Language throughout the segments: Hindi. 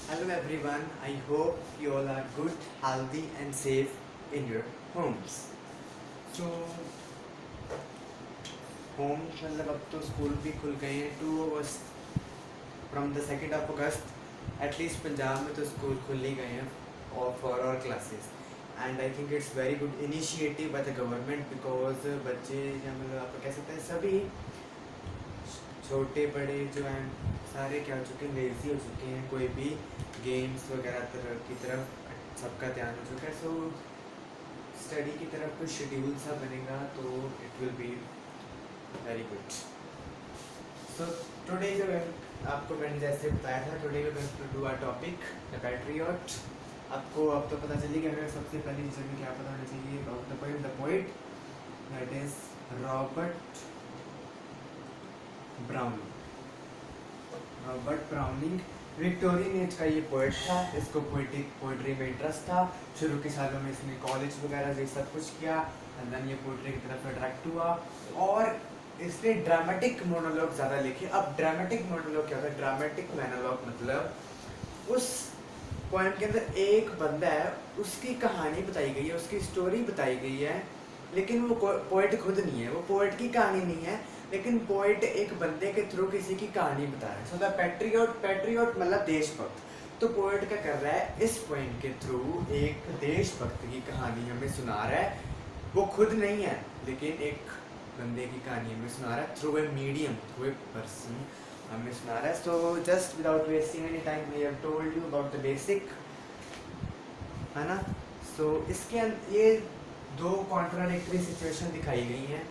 Hello everyone, I hope you all are good, healthy and safe in your homes. So home मतलब अब तो स्कूल भी खुल गए हैं 2 अगस्त from the 2 August at least Punjab में तो स्कूल खुल ही गए हैं और for our classes and I think it's very good initiative by the government because बच्चे या मतलब आप कह सकते हैं सभी छोटे बड़े जो हैं सारे क्या हो चुके हैं लेजी हो चुके हैं कोई भी गेम्स वगैरह की तरफ सबका ध्यान हो चुका है सो स्टडी की तरफ कुछ शेड्यूल सा बनेगा तो it will be very good so today जो है आपको मैंने जैसे बताया था today we going to do a topic the patriot आपको अब तो पता चली कि हमें सबसे पहली चीज़ में क्या पता होना चाहिए about the poet that is Robert browning Victorian age का ये पोएट था इसको पोइट्री में इंटरेस्ट था शुरू के सालों में इसने कॉलेज वगैरह ये सब कुछ किया एंड देन ये पोइट्री की तरफ अट्रैक्ट हुआ और इसने ड्रामेटिक मोनोलॉग ज़्यादा लिखे अब ड्रामेटिक मोनोलॉग क्या होता है ड्रामेटिक मोनोलॉग मतलब उस पोएम के अंदर एक बंदा है उसकी कहानी बताई गई है उसकी स्टोरी बताई गई है लेकिन वो पोएट खुद नहीं है वो पोएट की कहानी नहीं है लेकिन पोएट एक बंदे के थ्रू किसी की कहानी बता रहा है सो द पैट्रियट मतलब देशभक्त तो पोएट क्या कर रहा है इस पोएम के थ्रू एक देशभक्त की कहानी हमें सुना रहा है वो खुद नहीं है लेकिन एक बंदे की कहानी हमें सुना रहा है through a medium through a person हमें सुना रहा है so just without wasting any time we have told you about the basic है ना सो इसके ये दो कॉन्ट्राडिक्टरी सिचुएशन दिखाई गई हैं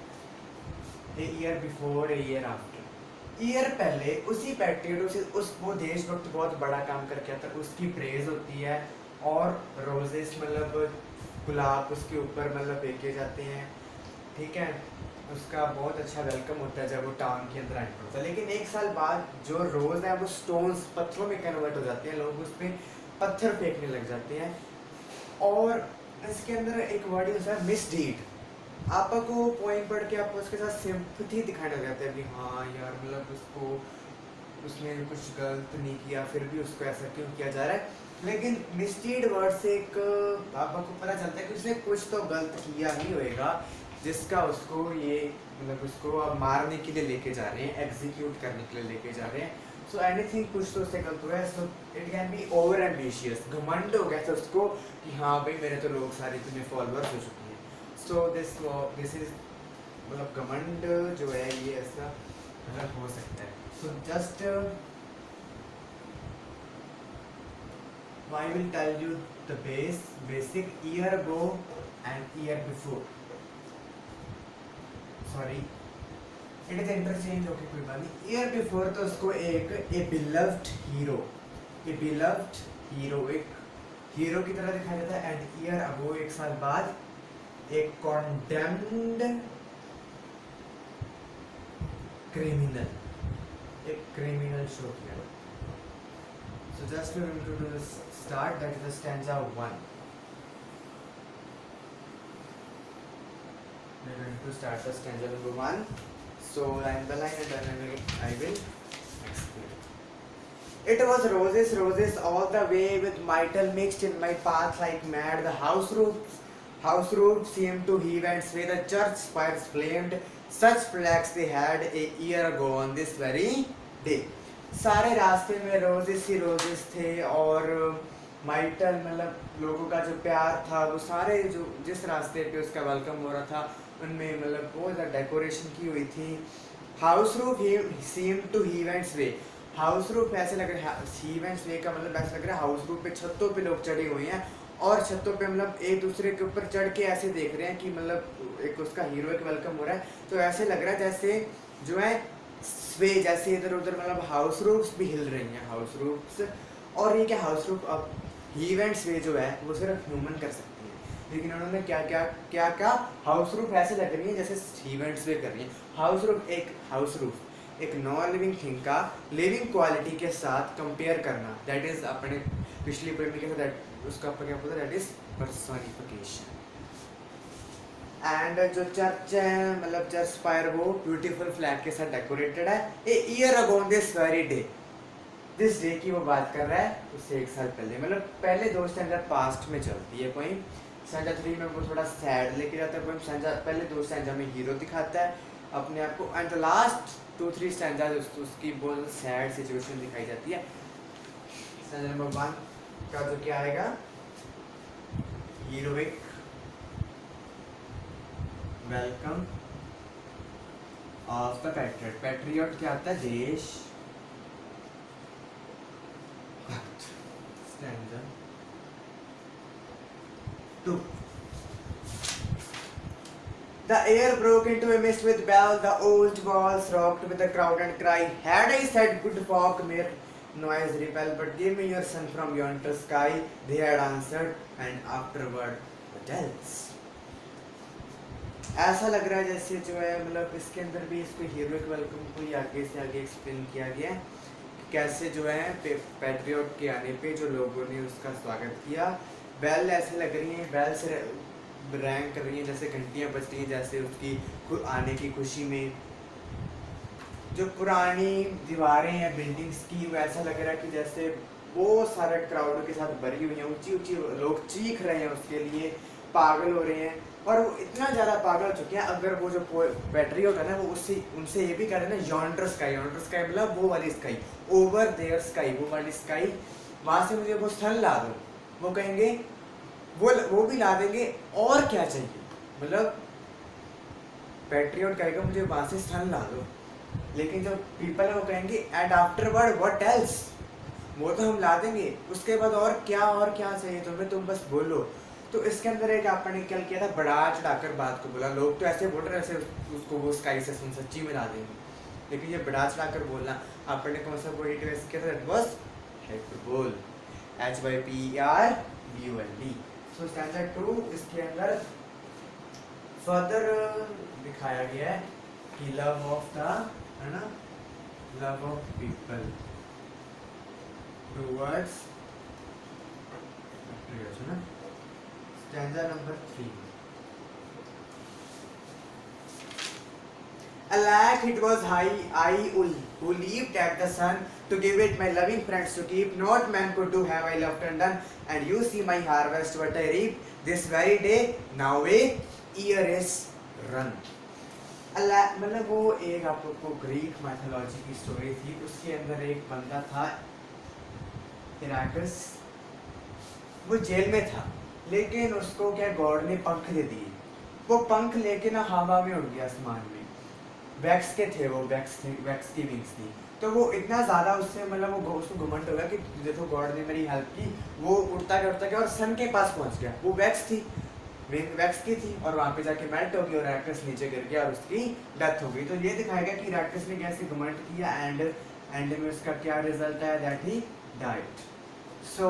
a year before a year after year पहले उसी पैट्रियट उस वो देशभक्त बहुत बड़ा काम करके आता है उसकी प्रेज होती है और रोजेस मतलब गुलाब उसके ऊपर मतलब फेंके जाते हैं ठीक है उसका बहुत अच्छा वेलकम होता है जब वो टाउन के अंदर एंटर होता है लेकिन एक साल बाद जो रोज़ है वो स्टोन्स पत्थरों में कन्वर्ट हो जाते हैं लोग उस पर पत्थर फेंकने लग जाते हैं और इसके अंदर एक वर्ड यूज है मिसडीड आपको पोइम पढ़ के आप उसके साथ सिंपथी दिखाने लग जाते हैं कि हाँ यार मतलब उसको उसने कुछ गलत नहीं किया फिर भी उसको ऐसा क्यों किया जा रहा है लेकिन मिसडीड वर्ड से एक आपको पता चलता है कि उसने कुछ तो गलत किया ही होएगा जिसका उसको ये मतलब उसको अब मारने के लिए लेके जा रहे हैं एग्जीक्यूट करने के लिए लेके जा रहे हैं सो एनीथिंग कुछ तो उससे गलत हुआ है so it can be over ambitious घमंड हो गया था उसको कि हाँ भाई मेरे तो लोग सारे तुम्हें फॉलोअर्स हो चुके हैं सो दिस इज मतलब घमंड जो है ये ऐसा मतलब हो सकता है so just I will tell you the basic year ago and year before. Sorry, it is interchange okay कोई बात नहीं year before तो उसको एक a beloved hero एक हीरो की तरह दिखाया जाता है and year ago एक साल बाद एक condemned criminal शो किया so just we're going to do this start that is the stanza 1 we're going to start the stanza number 1 so I'm the line and then I will explain it was roses all the way with myrtle mixed in my path like mad the house roofs seemed to heave and sway the church spires flamed such flags they had a year ago on this very day सारे रास्ते में रोजेस ही रोजेस थे और माइटल मतलब लोगों का जो प्यार था वो सारे जो जिस रास्ते पे उसका वेलकम हो रहा था उनमें मतलब बहुत ज़्यादा डेकोरेशन की हुई थी house roof seem to heave and sway house roof ऐसे लग रहा है हीव एंड स्वे का मतलब ऐसा लग रहा है हाउस रूफ पे छतों पे लोग चढ़े हुए हैं और छतों पे मतलब एक दूसरे के ऊपर चढ़ के ऐसे देख रहे हैं कि मतलब एक उसका हीरो एक वेलकम हो रहा है तो ऐसे लग रहा है जैसे जो है स्वे जैसे इधर उधर मतलब हाउस रूफ्स भी हिल रही हैं हाउस रूफ्स और ये क्या हाउस रूफ अब हीव एंड स्वे जो है वो सिर्फ ह्यूमन कर सकती है लेकिन उन्होंने क्या हाउस रूफ ऐसे लग रही है जैसे हीव एंड स्वे कर रही है हाउस रूफ एक नॉन लिविंग थिंग का लिविंग क्वालिटी के साथ कंपेयर करना दैट इज अपने पिछली पोएम में क्या उसका क्या बोलता है दैट इज पर्सोनिफिकेशन एंड जो चर्च है मतलब चर्च स्पायर वो ब्यूटीफुल फ्लैग के साथ डेकोरेटेड है a year ago on this very day जिस डे की वो बात कर रहा है उससे 1 साल पहले, मतलब पहले 2 स्टैंडर्ड पास्ट में चलती है पोइम। स्टैंजा 3 में वो थोड़ा सैड लेके जाता है पोइम। स्टैंजा पहले 2 स्टैंजा में हीरो दिखाता है अपने आप को, एंड द लास्ट 2-3 स्टैंजा उसकी बहुत सैड सिचुएशन दिखाई जाती है। स्टैंजा नंबर 1 का जो क्या आएगा, heroic welcome of the patriot. Patriot क्या आता है, देश भक्त। Stanza 2, the air broke into a mist with bell, the old walls rocked with a crowd and cry. Had I said good fog, mere noise repel, but give me your son from yonder sky, they had answered, and afterward, what else? ऐसा लग रहा है जैसे जो है, मतलब इसके अंदर भी इसको हीरोइक वेलकम को ही आगे से आगे एक्सप्लेन किया गया है कि कैसे जो है पैट्रियट के आने पे जो लोगों ने उसका स्वागत किया। बेल ऐसे लग रही है, बेल से रैंक कर रही है, जैसे घंटियां बज रही हैं, जैसे उसकी आने की खुशी में। जो पुरानी दीवारें हैं बिल्डिंग्स की, वो ऐसा लग रहा है कि जैसे वो सारे क्राउड के साथ भरी हुई हैं, ऊंची ऊंची लोग चीख रहे हैं उसके लिए, पागल हो रहे हैं। और वो इतना ज़्यादा पागल हो चुके हैं, अगर वो जो पैट्रियट है ना, वो उससे उनसे ये भी कह रहे हैं ना, यॉन्डर स्काई, यॉन्डर स्काई मतलब वो वाली स्काई, ओवर देयर स्काई, वो वाली स्काई, वहाँ से मुझे वो सन ला दो। वो कहेंगे, वो भी ला देंगे, और क्या चाहिए, मतलब पैट्रियट कहेगा मुझे वहाँ से सन ला दो। लेकिन जो पीपल है वो कहेंगे एंड आफ्टरवर्ड व्हाट एल्स, वो तो हम ला देंगे, उसके बाद और क्या चाहिए तुम्हें, तुम बस बोलो। तो इसके अंदर एक आपने क्या किया था, बढ़ा चढ़ाकर बात को बोला। लोग तो ऐसे बोल रहे हैं जैसे उसको वो स्काई से सुन सच्ची में ला देंगे, लेकिन ये बढ़ा चढ़ाकर बोलना आपने कौन सा पॉजिटिव ऐसे किया था, that was hyperbole, HYPERBOLE। So standard 2 इसके अंदर फर्दर दिखाया गया है कि लव ऑफ द, है ना, लव ऑफ पीपल टुवर्ड्स, है ना। Stanza number 3, alack it was I who leaped at the sun to give it my loving friends to keep, not man could do have I loved and done, and you see my harvest what I reap this very day, now a year is run। मतलब वो एक आपको ग्रीक माइथोलॉजी की स्टोरी थी, उसके अंदर एक बंदा था हिराकस, वो जेल में था, लेकिन उसको क्या गॉड ने पंख दे दिए। वो पंख लेके ना हवा में उड़ गया आसमान में, वैक्स के थे वो, वैक्स की विंग्स थी। तो वो इतना ज़्यादा उससे, मतलब वो उसको घमंड हो गया कि देखो गॉड ने मेरी हेल्प की। वो उड़ता गया और सन के पास पहुंच गया। वो वैक्स थी, वैक्स की थी, और वहाँ पे जाके मेल्ट हो गई और रैक्टस नीचे गिर गया और उसकी डेथ हो गई। तो ये दिखाया गया कि रैक्टस ने कैसे घमंड किया, एंड में उसका क्या रिजल्ट है, दैट ही डाइड। सो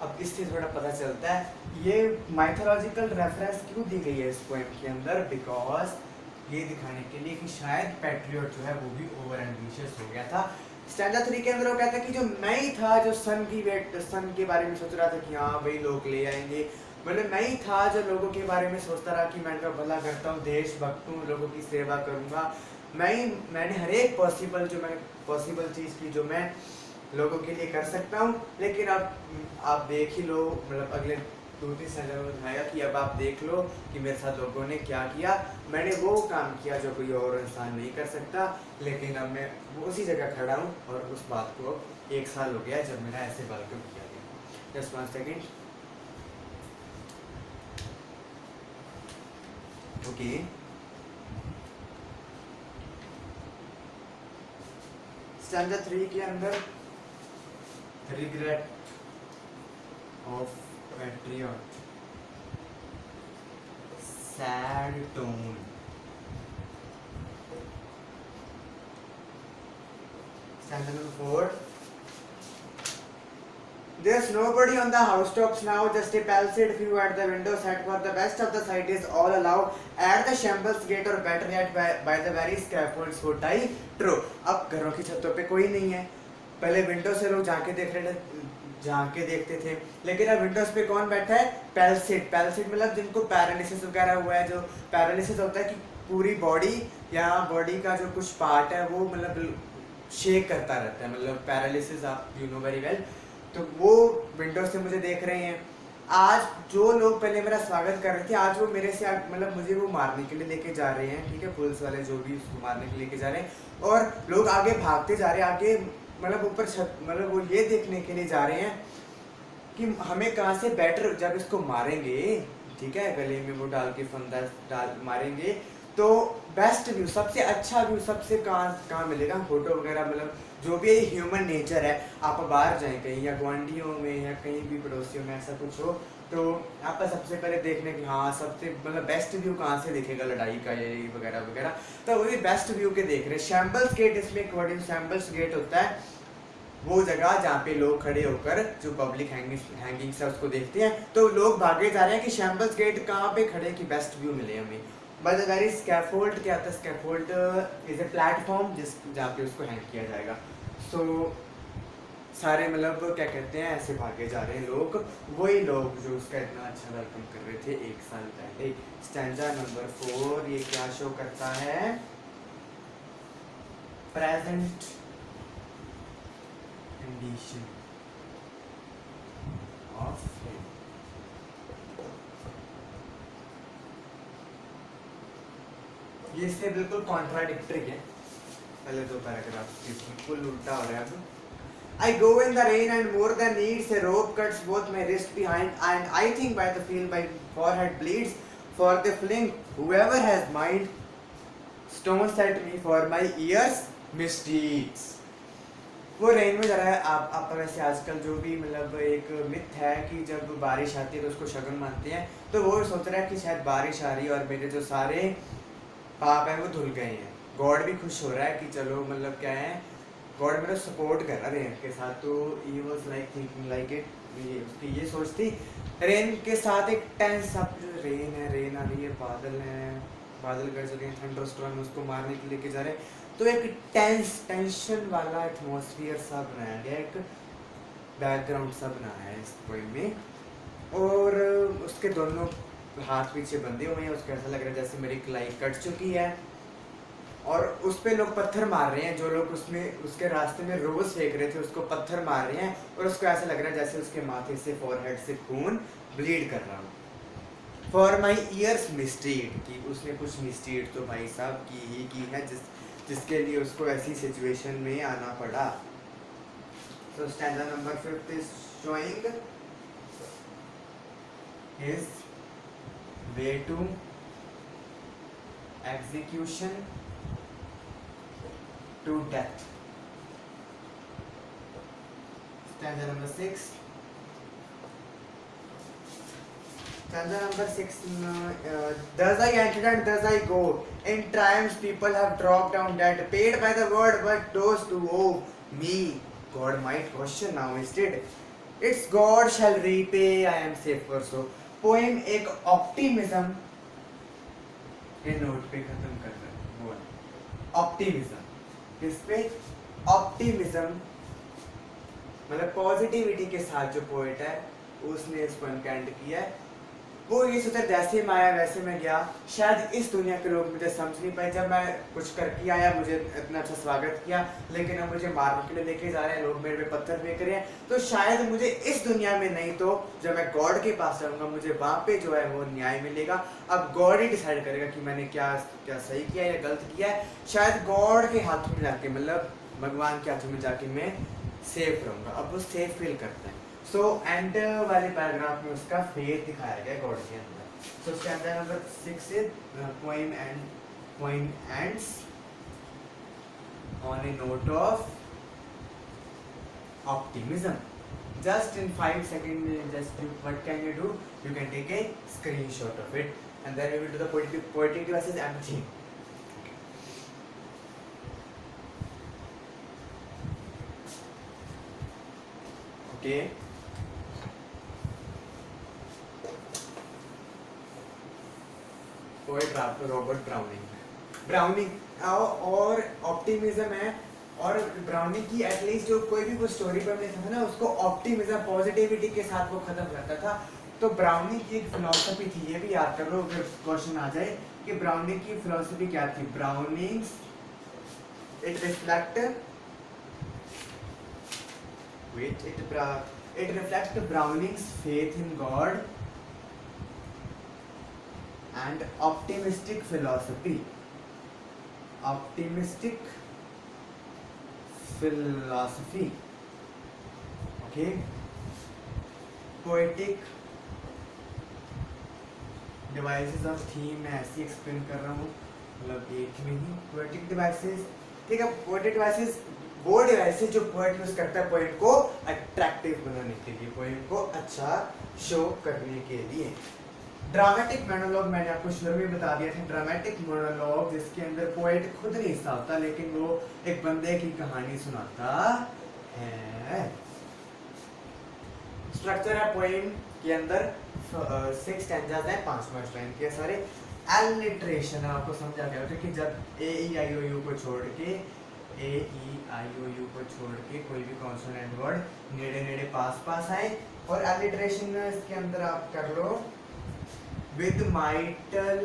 अब इससे थोड़ा पता चलता है ये माइथोलॉजिकल रेफरेंस क्यों दी गई है इस पोएम के अंदर, बिकॉज ये दिखाने के लिए कि शायद पैट्रियट जो है वो भी ओवर एम्बिशियस हो गया था। स्टैंजा 3 के अंदर वो कहता है कि जो मैं ही था जो सन के बारे में सोच रहा था कि हाँ भाई लोग ले आएंगे, मतलब मैं ही था जो लोगों के बारे में सोचता रहा कि मैं इनका भला करता हूँ, देशभक्त हूँ, लोगों की सेवा करूँगा। मैंने हर एक पॉसिबल चीज़ की जो मैं लोगों के लिए कर सकता हूँ। लेकिन अब आप देख ही लो, मतलब अगले 2-3 साल में बताया कि अब आप देख लो कि मेरे साथ लोगों ने क्या किया। मैंने वो काम किया जो कोई और इंसान नहीं कर सकता, लेकिन अब मैं उसी जगह खड़ा हूँ और उस बात को 1 साल हो गया जब मेरा ऐसे वेलकम किया गया। Just 1 second, okay. स्टैंजा 3 के अंदर regret of patriot, sad tone। Stanza number 4, there's nobody on the housetops now, just a palisade few at the window set for the best of the sight is all allowed at the shambles gate or better yet by the very scaffolds would die true। अब घरों की छतों पे कोई नहीं है, पहले विंडो से लोग जाके देखते थे, लेकिन अब विंडोज पे कौन बैठा है, पैलसिड मतलब जिनको पैरालिसिस वगैरह हुआ है। जो पैरालिसिस होता है कि पूरी बॉडी या बॉडी का जो कुछ पार्ट है वो मतलब शेक करता रहता है, मतलब पैरालिसिस, आप यू नो वेरी वेल। तो वो विंडो से मुझे देख रहे हैं। आज जो लोग पहले मेरा स्वागत कर रहे थे, आज वो मेरे से मतलब मुझे वो मारने के लिए लेके जा रहे हैं, ठीक है, पुलिस वाले जो भी उसको मारने के लिए लेके जा रहे हैं। और लोग आगे भागते जा रहे हैं, आगे मतलब ऊपर छत, मतलब वो ये देखने के लिए जा रहे हैं कि हमें कहाँ से बेटर, जब इसको मारेंगे, ठीक है, गले में वो डाल के फंदा डाल मारेंगे, तो बेस्ट व्यू, सबसे अच्छा व्यू सबसे कहाँ मिलेगा, फोटो वगैरह, मतलब जो भी ह्यूमन नेचर है। आप बाहर जाएं कहीं, या गुआंढियों में या कहीं भी पड़ोसियों में ऐसा कुछ हो, तो आपका सबसे पहले देखने की हाँ सबसे मतलब बेस्ट व्यू कहाँ से दिखेगा लड़ाई का, ये वगैरह वगैरह, तो वही बेस्ट व्यू के देख रहे हैं। शैम्बल्स गेट, इसमें अकॉर्डिंग शैम्बल्स गेट होता है वो जगह जहाँ पे लोग खड़े होकर जो पब्लिक हैंगिंग है उसको देखते हैं। तो लोग भागे जा रहे हैं कि शैम्बल्स गेट कहाँ पे खड़े कि बेस्ट व्यू मिले हमें। बट अगर इस स्कैफोल्ड क्या आता है, स्कैफोल्ड इज ए प्लेटफॉर्म जिस जहाँ पे उसको हैंग किया जाएगा। सो सारे मतलब क्या कहते हैं ऐसे भागे जा रहे हैं लोग, वही लोग जो उसका इतना अच्छा वेलकम कर रहे थे 1 साल पहले। स्टैंजा नंबर 4 ये क्या शो करता है, प्रेजेंट कंडीशन ऑफ हिम। ये इससे बिल्कुल कॉन्ट्राडिक्टरी है, पहले 2 पैराग्राफ बिल्कुल उल्टा हो रहा है। अब I go in the rain and more than needs a rope cuts both my wrist behind, and I think by the feel my forehead bleeds for the fling whoever has mind stones at me for my ears misdeeds। वो रेन में जा रहा है। आप वैसे आजकल जो भी मतलब एक मिथ है कि जब बारिश आती है तो उसको शगुन मानते हैं, तो वो सोच रहा है कि शायद बारिश आ रही है और मेरे जो सारे पाप हैं वो धुल गए हैं। गॉड भी खुश हो रहा है कि चलो मतलब क्या है, गॉड मेरा सपोर्ट कर रहा है रेन के साथ। तो he was like thinking like it, उसकी ये सोच थी। रेन के साथ एक टेंस, अब जो रेन है, रेन आ रही है, बादल है, बादल कर चुके हैं, थंडर स्टॉर्म उसको मारने के लेके जा रहे हैं। तो एक टेंशन वाला एटमॉस्फेयर सा बनाया गया, एक बैकग्राउंड सा बनाया है इस पोएम में। और उसके दोनों हाथ पीछे बंधे हुए हैं, उसको ऐसा लग रहा है जैसे मेरी कलाई कट चुकी है और उस पे लोग पत्थर मार रहे हैं। जो लोग उसमें उसके रास्ते में रोज फेंक रहे थे उसको पत्थर मार रहे हैं, और उसको ऐसा लग रहा है जैसे उसके माथे से, फोरहेड से खून ब्लीड कर रहा हूँ। फॉर माई ईयर्स मिस्टीड, कि उसने कुछ मिस्टीड तो भाई साहब की ही की है, जिसके लिए उसको ऐसी सिचुएशन में आना पड़ा। So stanza number 5 is showing his way to execution to death. Stanza number 6. Stanza number 6. Thus I entered and thus I go. In triumphs people have dropped down dead, paid by the word, but those who owe me God might question now instead. It's God shall repay, I am safer so. Poem एक ऑप्टिमिज्म के नोट पे खत्म कर रहा है। वो ऑप्टिमिज्म, किस पे? ऑप्टिमिज्म मतलब पॉजिटिविटी के साथ जो पोएट है उसने इस पोएम का एंड किया है। वो ये सोचा जैसे मैं आया वैसे मैं गया। शायद इस दुनिया के लोग मुझे समझ नहीं पाए, जब मैं कुछ करके आया मुझे इतना अच्छा स्वागत किया, लेकिन अब मुझे मारने के लिए लेके जा रहे हैं, लोग मेरे पे पत्थर फेंक रहे हैं। तो शायद मुझे इस दुनिया में नहीं तो जब मैं गॉड के पास जाऊंगा मुझे वहाँ पे जो है वो न्याय मिलेगा। अब गॉड ही डिसाइड करेगा कि मैंने क्या क्या सही किया या गलत किया है। शायद गॉड के हाथ में जाके, मतलब भगवान के हाथों में जाके मैं सेफ रहूँगा। अब वो सेफ फील करता है। सो एंड वाले पैराग्राफ में उसका फेथ दिखाया गया गॉड के अंदर। So stanza number 6 is poem ends on a note of optimism. Just in 5 seconds, just do, what can you do? You can take a screenshot of it, and then we will do the poetic devices and the theme. Okay. Poet Robert browning और ऑप्टिमिज्म है। और ब्राउनिंग की एटलीस्ट जो कोई भी स्टोरी पर लिखा था ना उसको ऑप्टिमिज्म पॉजिटिविटी के साथ वो खत्म करता था। तो ब्राउनिंग की एक फिलॉसफी थी, ये भी याद कर लो अगर क्वेश्चन आ जाए कि ब्राउनिंग की फिलॉसफी क्या थी। Browning it reflect wait, it reflects Browning's faith in God and optimistic philosophy. Optimistic philosophy. Okay. Poetic devices of theme मैं ऐसे एक्सप्लेन कर रहा हूँ, मतलब एक में ही पोएटिक डिवाइसेस। ठीक है, पोएटिक डिवाइसेस वो डिवाइसेस जो पोएट यूज करता है पोएम को अट्रैक्टिव बनाने के लिए, पोएम को अच्छा शो करने के लिए। ड्रामेटिक मोनोलॉग मैंने आपको शुरू में बता दिया था, ड्रामेटिक मोनोलॉग जिसके अंदर पोएट खुद नहीं हिस्सा होता लेकिन वो एक बंदे की कहानी सुनाता है। स्ट्रक्चर है पोएम के अंदर 6 स्टैंजास हैं, 5 लाइन के सारे। एलिट्रेशन आपको समझा गया होगा कि जब ए ई आई ओ यू को छोड़ के कोई भी कॉन्सोनेंट वर्ड नेड़े नेड़े पास पास आए, और एलिट्रेशन में इसके अंदर आप कर लो विद माइटल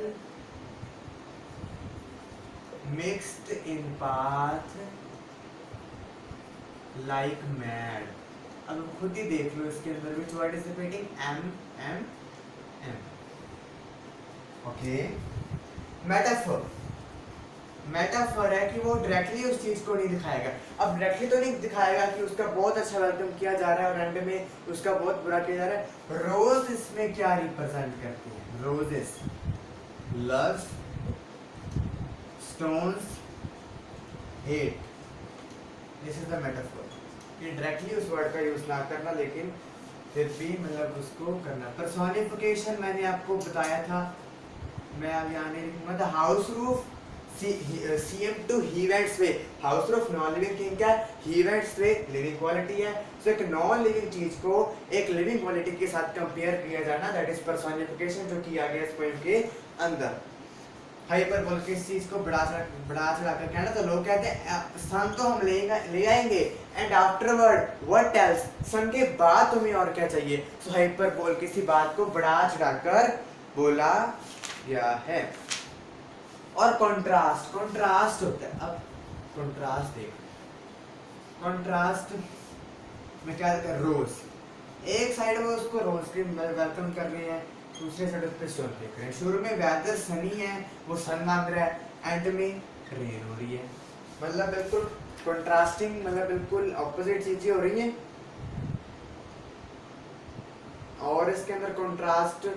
mixed in path like mad. अब खुद ही देख लो इसके अंदर which word is repeating, M M M. Okay, metaphor है कि वो डायरेक्टली उस चीज को नहीं दिखाएगा। अब डायरेक्टली तो नहीं दिखाएगा कि उसका बहुत अच्छा वेलकम किया जा रहा है और एंड में उसका बहुत बुरा किया जा रहा है। रोज इसमें क्या रिप्रेजेंट करती है, roses, love, stones, hate, this is the metaphor. कि डायरेक्टली उस वर्ड का यूज ना करना लेकिन फिर भी मतलब उसको करना। पर्सोनिफिकेशन मैंने आपको बताया था, मैं अब यहाँ नहीं लिखूंगा। The house roof seems to he vents way. House roof non living thing क्या है, he vents way living quality है। सो एक नॉन लिविंग चीज को एक लिविंग क्वालिटी के साथ कंपेयर किया जाना, दैट इज पर्सोनिफिकेशन जो किया गया इस पोएम के अंदर। हाइपरबोल किस चीज को बढ़ा चढ़ा कर कहना, तो लोग कहते हैं सन तो हम ले आएंगे, एंड आफ्टरवर्ड व्हाट एल्स, सन के बाद तुम्हें और क्या चाहिए। सो हाइपरबोल किसी बात को बढ़ा चढ़ाकर बोला गया है। और कंट्रास्ट होता है। अब कंट्रास्ट देख, कंट्रास्ट में क्या कर, रोज एक साइड वो उसको रोज के वेलकम कर रहे हैं, दूसरे साइड उस पे स्टोन फेंक रहे हैं। शुरू में वेदर सनी है, वो सन मांग रहा है, एंड में रेन हो रही है। मतलब बिल्कुल कंट्रास्टिंग, मतलब बिल्कुल ऑपोजिट चीजें हो रही हैं। और इसके अंदर कंट्रास्ट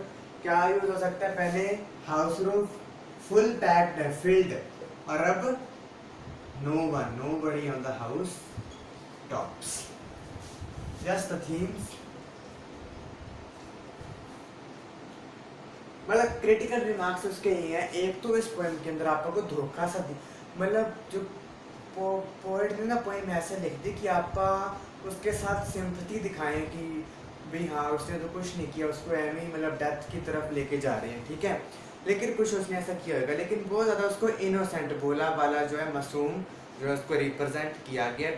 क्या यूज हो सकता है, पहले हाउस रूफ फुल पैक्ड है, फिल्ड, और अब nobody on the house tops, just the themes। मतलब क्रिटिकल रिमार्क्स उसके ही हैं। एक तो इस पोएम के अंदर आपको धोखा सा मतलब जो पोएट ने ना पोएम ऐसे लिख दी कि आपका उसके साथ सिंपैथी दिखाएं कि भाई हाँ उसने तो कुछ नहीं किया, उसको एम ही मतलब डेथ की तरफ लेके जा रहे हैं, ठीक है। लेकिन कुछ उसने ऐसा किया होगा, लेकिन बहुत ज़्यादा उसको इनोसेंट भोला वाला जो है, मासूम जो है, उसको रिप्रेजेंट किया गया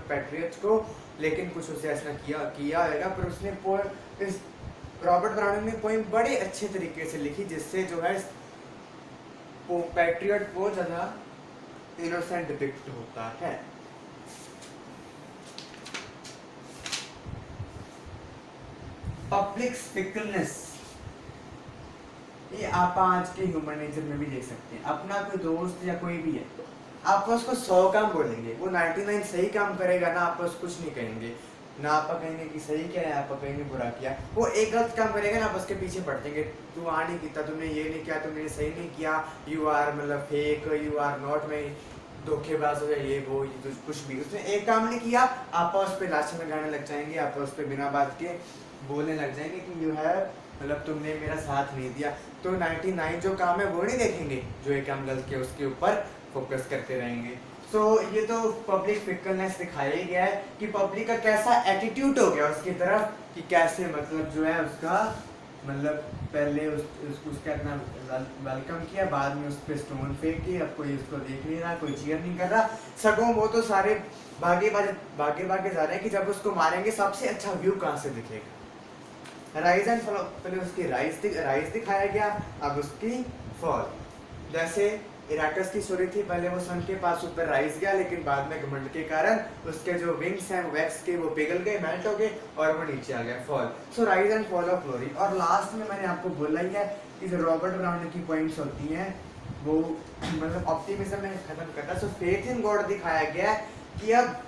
पैट्रियट्स को। लेकिन कुछ उसे ऐसा किया होगा, पर उसने इस रॉबर्ट ब्राउनिंग ने पोएम बड़े अच्छे तरीके से लिखी, जिससे जो है पैट्रियट बहुत ज़्यादा इनोसेंट डिपिक्ट होता है। पब्लिक फिकलनेस, ये आप आज के ह्यूमन नेचर में भी देख सकते हैं। अपना कोई दोस्त या कोई भी है, आप उसको 100 काम बोलेंगे, वो 99 सही काम करेगा ना, आप उसको कुछ नहीं कहेंगे ना, आप कहेंगे कि सही क्या है, आप कहेंगे बुरा किया। वो एक गलत काम करेगा ना, आप उसके पीछे पड़ जाएंगे, तू आ नहीं किया, तुमने ये नहीं किया, तुमने सही नहीं किया, यू आर मतलब फेक, यू आर नॉट, मैं धोखेबाज हो जाए, ये वो ये कुछ भी। उसने एक काम नहीं किया, आप उस पर लास्ट में गाने लग जाएंगे, आप उस पर बिना बात के बोलने लग जाएंगे कि यू है मतलब तुमने मेरा साथ नहीं दिया। तो 99 जो काम है वो नहीं देखेंगे, जो एक काम गलत किया उसके ऊपर फोकस करते रहेंगे। तो ये तो पब्लिक फिकलनेस दिखाया ही गया है कि पब्लिक का कैसा एटीट्यूड हो गया उसकी तरफ, कि कैसे मतलब जो है उसका मतलब पहले उसका इतना वेलकम किया, बाद में उस पर स्टोन फेंक के, अब कोई उसको देख नहीं रहा, कोई चीयर नहीं कर रहा। सगों वो तो सारे भागे जा रहे हैं कि जब उसको मारेंगे सबसे अच्छा व्यू कहाँ से दिखेगा। राइज एंड फॉल, पहले उसकी राइज दिखाया गया, अब उसकी फॉल। जैसे इराकस की स्टोरी थी, पहले वो सन के पास ऊपर राइज गया, लेकिन बाद में घमंड के कारण उसके जो विंग्स हैं वैक्स के वो पिघल गए, मेल्ट हो गए और वो नीचे आ गया, fall. So rise and fall of glory. और लास्ट में मैंने आपको बोला ही है कि जो रॉबर्ट ब्राउनिंग की पॉइंट्स होती हैं वो मतलब ऑप्टिमिज्म में खत्म करता है। सो फेथ इन गॉड दिखाया गया है कि अब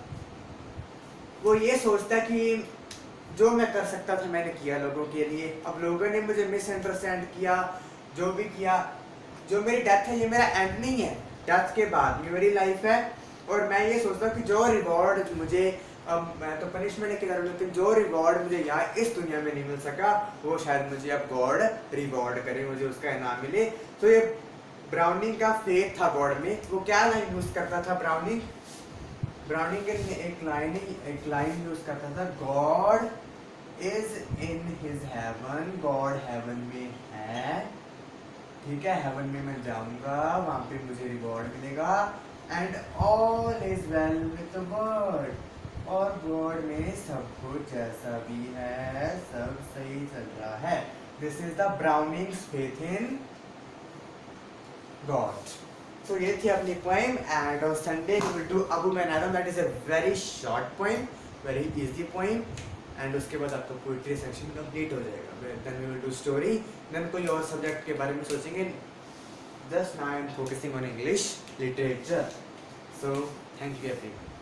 वो ये सोचता है कि जो मैं कर सकता था मैंने किया लोगों के लिए, अब लोगों ने मुझे मिसअंडरस्टैंड किया, जो भी किया, जो मेरी डेथ है ये मेरा एंड नहीं है, डेथ के बाद ये मेरी लाइफ है। और मैं ये सोचता हूँ कि जो रिवॉर्ड मुझे, अब मैं तो पनिशमेंट की तरह, लेकिन जो रिवॉर्ड मुझे यहाँ इस दुनिया में नहीं मिल सका वो शायद मुझे अब गॉड रिवॉर्ड करे, मुझे उसका इनाम मिले। तो ये ब्राउनिंग का फेथ था गॉड में। वो क्या लाइन यूज करता था ब्राउनिंग? ब्राउनिंग एक लाइन यूज करता था, God is in his heaven, God heaven में है, ठीक है, हेवन में मैं जाऊंगा, वहां पे मुझे रिवॉर्ड मिलेगा, and all is well with the world, और गॉड में सब कुछ जैसा भी है सब सही चल रहा है। This is the Browning's faith in God. So ये थी अपनी poem, and on Sunday we will do Abu Man Adam. That is a very short poem, very easy poem, and उसके बाद आपका poetry section complete हो जाएगा। Then we will do story, then कोई और subject के बारे में सोचेंगे। Just now I am focusing on English literature. So thank you everyone.